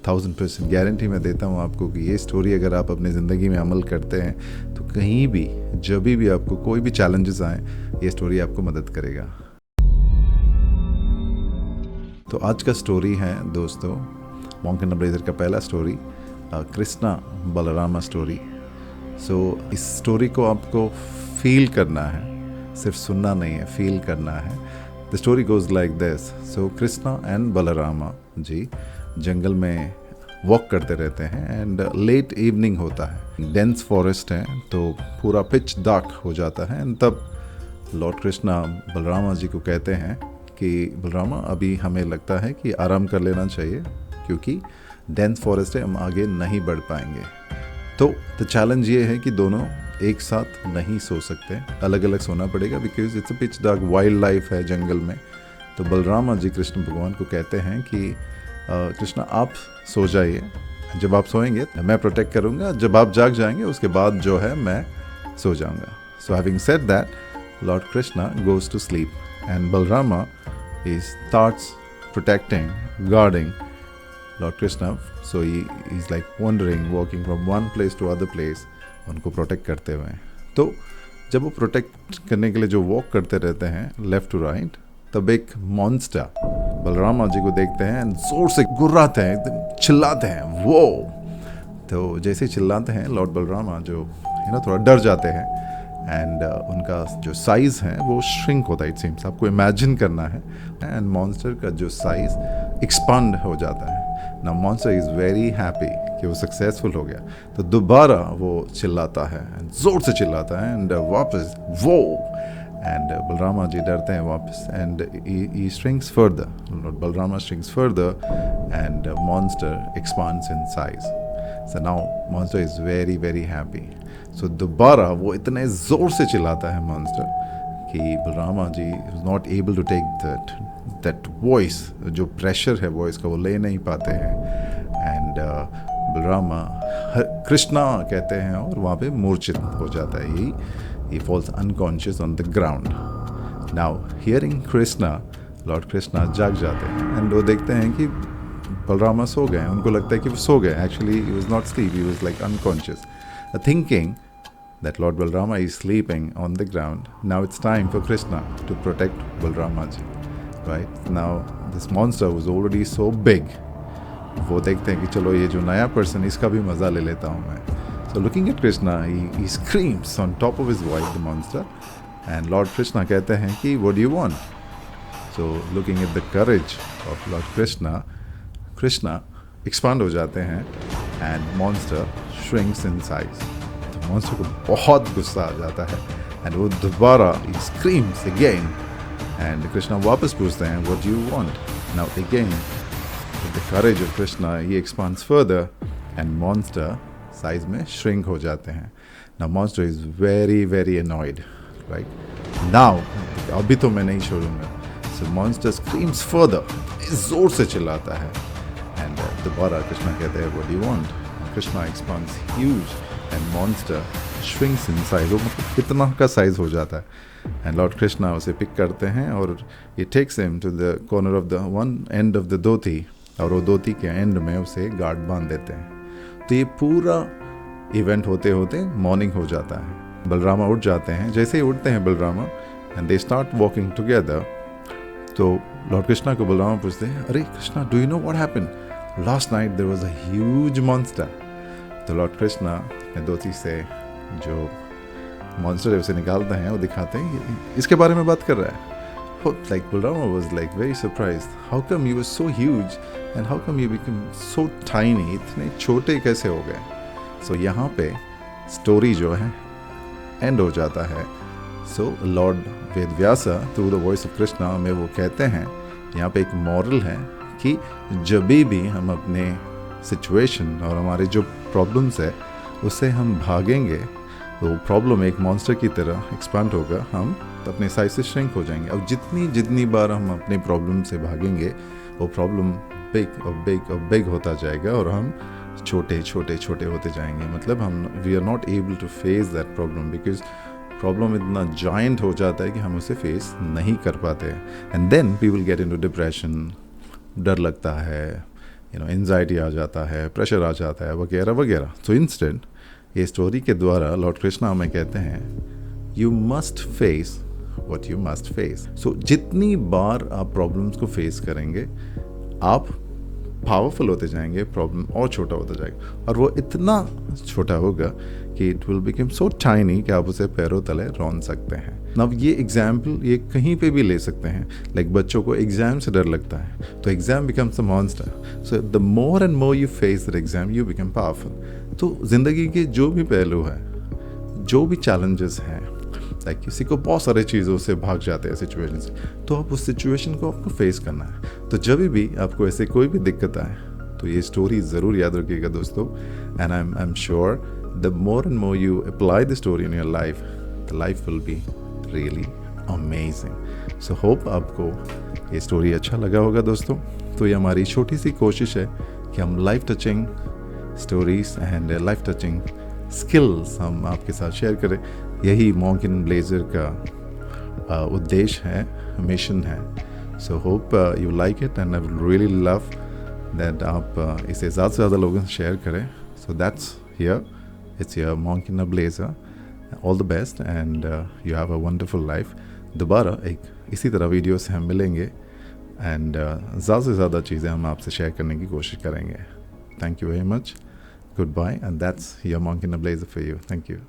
1000% guarantee मैं देता हूँ आपको कि ये स्टोरी अगर आप अपनी ज़िंदगी में अमल करते हैं तो कहीं भी जब भी आपको कोई भी चैलेंजेस आए, ये स्टोरी आपको मदद करेगा। तो आज का स्टोरी है दोस्तों मॉन्क एंड ब्लेजर का पहला स्टोरी, कृष्णा बलरामा स्टोरी। सो इस स्टोरी को आपको फील करना है, सिर्फ सुनना नहीं है, फील करना है। The story goes like this. So Krishna and Balarama ji जंगल में वॉक करते रहते हैं एंड लेट इवनिंग होता है, डेंस फॉरेस्ट है तो पूरा पिच डार्क हो जाता है। एंड तब लॉर्ड कृष्णा बलरामा जी को कहते हैं कि बलरामा अभी हमें लगता है कि आराम कर लेना चाहिए क्योंकि डेंस फॉरेस्ट है, हम आगे नहीं बढ़ पाएंगे। तो चैलेंज ये है कि दोनों एक साथ नहीं सो सकते, अलग अलग सोना पड़ेगा because it's a pitch dark, wild life है जंगल में। तो बलरामा जी कृष्ण भगवान को कहते हैं कि कृष्णा आप सो जाइए, जब आप सोएंगे मैं प्रोटेक्ट करूँगा, जब आप जाग जाएंगे उसके बाद जो है मैं सो जाऊँगा। So having said that Lord Krishna goes to sleep and Balarama starts protecting, guarding Lord Krishna. So he's like wandering, walking from one place to other place, उनको प्रोटेक्ट करते हुए। तो जब वो प्रोटेक्ट करने के लिए जो वॉक करते रहते हैं लेफ्ट टू राइट, तब एक मॉन्स्टर बलरामा जी को देखते हैं, जोर से गुर्राते हैं, एकदम चिल्लाते हैं वो। तो जैसे चिल्लाते हैं लॉर्ड बलरामा जो थोड़ा डर जाते हैं एंड उनका जो साइज़ है वो श्रिंक होता है। इट सीम्स आपको इमेजिन करना है एंड मॉन्स्टर का जो साइज़ एक्सपांड हो जाता है ना। मॉन्स्टर इज़ वेरी हैप्पी कि वो सक्सेसफुल हो गया, तो दोबारा वो चिल्लाता है, ज़ोर से चिल्लाता है एंड वापस वो, एंड बलरामा जी डरते हैं वापस and he shrinks further, Balarama shrinks further and monster expands in size. So now monster is very very happy. So दोबारा वो इतने ज़ोर से चिल्लाता है मॉन्स्टर कि Balarama ji is not able to take that voice, जो प्रेशर है वॉइस का वो ले नहीं पाते हैं एंड बलरामा कृष्णा कहते हैं और वहाँ पे मूर्छित हो जाता है। He falls unconscious on the ground. Now hearing Krishna, lord Krishna जाग जाते हैं एंड वो देखते हैं कि बलरामा सो गए। उनको लगता है कि वो सो गए, actually he was not sleep, he was like unconscious, thinking that Lord Balrama is sleeping on the ground. Now it's time for Krishna to protect Balrama ji. Right? Now this monster was already so big. वो देखते हैं कि चलो ये जो नया person, इसका भी मज़ा ले लेता हूँ मैं। So looking at Krishna, he screams on top of his voice, the monster. And Lord Krishna कहते हैं कि what do you want? So looking at the courage of Lord Krishna, Krishna expand हो जाते हैं and monster shrinks in size. तो monster को बहुत गुस्सा आ जाता है एंड वो दोबारा he screams again and Krishna वापस पूछते हैं what do you want? Now again with the courage of Krishna he expands further and monster size में shrink हो जाते हैं। Now monster is very very annoyed, right? Now अभी तो मैं नहीं छोड़ूंगा। So monster screams further, जोर से चिल्लाता है एंड दोबारा कृष्णा कहते हैं what do you want? Krishna expands huge and monster shrinks in size. वो मतलब कितना का साइज हो जाता है and Lord Krishna उसे पिक करते हैं और he takes him to the corner of the one end of the धोती, और वो धोती के एंड में उसे गार्ड बांध देते हैं। तो ये पूरा इवेंट होते होते मॉर्निंग हो जाता है। बलरामा उठ जाते हैं, जैसे ही उठते हैं Balarama and they start walking together. तो लॉर्ड कृष्णा को बलरामा पूछते हैं अरे Krishna do you know what happened? Last night there was a huge monster. तो लॉर्ड कृष्णा अपने धोती से जो मॉन्स्टर है उसे निकालते हैं, वो दिखाते हैं इसके बारे में बात कर रहा है। Like Balarama was like very surprised, how come you were so huge and how come you become so tiny, इतने छोटे कैसे हो गए? सो यहाँ पे स्टोरी जो है एंड हो जाता है। So lord Vedavyasa through the voice of Krishna में वो कहते हैं, यहाँ पे एक मॉरल है कि जब भी हम अपने सिचुएशन और हमारे जो प्रॉब्लम्स है उससे हम भागेंगे तो प्रॉब्लम एक मॉन्स्टर की तरह एक्सपांड होगा, हम अपने साइज से श्रिंक हो जाएंगे। अब जितनी बार हम अपने प्रॉब्लम से भागेंगे वो प्रॉब्लम बिग और बिग और बिग होता जाएगा और हम छोटे छोटे छोटे होते जाएंगे। मतलब हम we are not able to face that problem because problem इतना जाइंट हो जाता है कि हम उसे फेस नहीं कर पाते and then we will get into depression, डर लगता है एंजाइटी आ जाता है, प्रेशर आ जाता है, वगैरह वगैरह। तो इंस्टेंट ये स्टोरी के द्वारा लॉर्ड कृष्णा हमें कहते हैं you must face what you must face. So जितनी बार आप प्रॉब्लम्स को फेस करेंगे आप पावरफुल होते जाएंगे, प्रॉब्लम और छोटा होता जाएगा, और वो इतना छोटा होगा कि it will become so tiny कि आप उसे पैरों तले रौंद सकते हैं। अब ये एग्जाम्पल ये कहीं पे भी ले सकते हैं। लाइक बच्चों को एग्जाम से डर लगता है तो exam becomes a monster. So the more and more you face that exam you become powerful. तो ज़िंदगी के जो भी पहलू है, जो भी चैलेंजेस हैं, लाइक किसी को बहुत सारे चीज़ों से भाग जाते हैं सिचुएशन से, तो आप उस सिचुएशन को आपको फेस करना है। तो जब भी आपको ऐसे कोई भी दिक्कत आए तो ये स्टोरी ज़रूर याद रखिएगा दोस्तों। And I am sure the more and more you apply the story in your life, the life will be really amazing. So hope आपको ये स्टोरी अच्छा लगा होगा दोस्तों। तो ये हमारी छोटी सी कोशिश है कि हम life touching stories and life touching skills हम आपके साथ शेयर करें। यही मॉन्क इन ब्लेजर का उद्देश्य है, मिशन है। So hope you like it and I will really love that आप इसे ज़्यादा से ज़्यादा लोगों से शेयर करें। So that's here, it's your monk in blazer. All the best and you have a wonderful life. दोबारा एक इसी तरह वीडियो से हम मिलेंगे एंड ज़्यादा से ज़्यादा चीज़ें हम आपसे शेयर करने की कोशिश करेंगे। Thank you very much, goodbye, and that's your Monk in a Blazer for you. Thank you.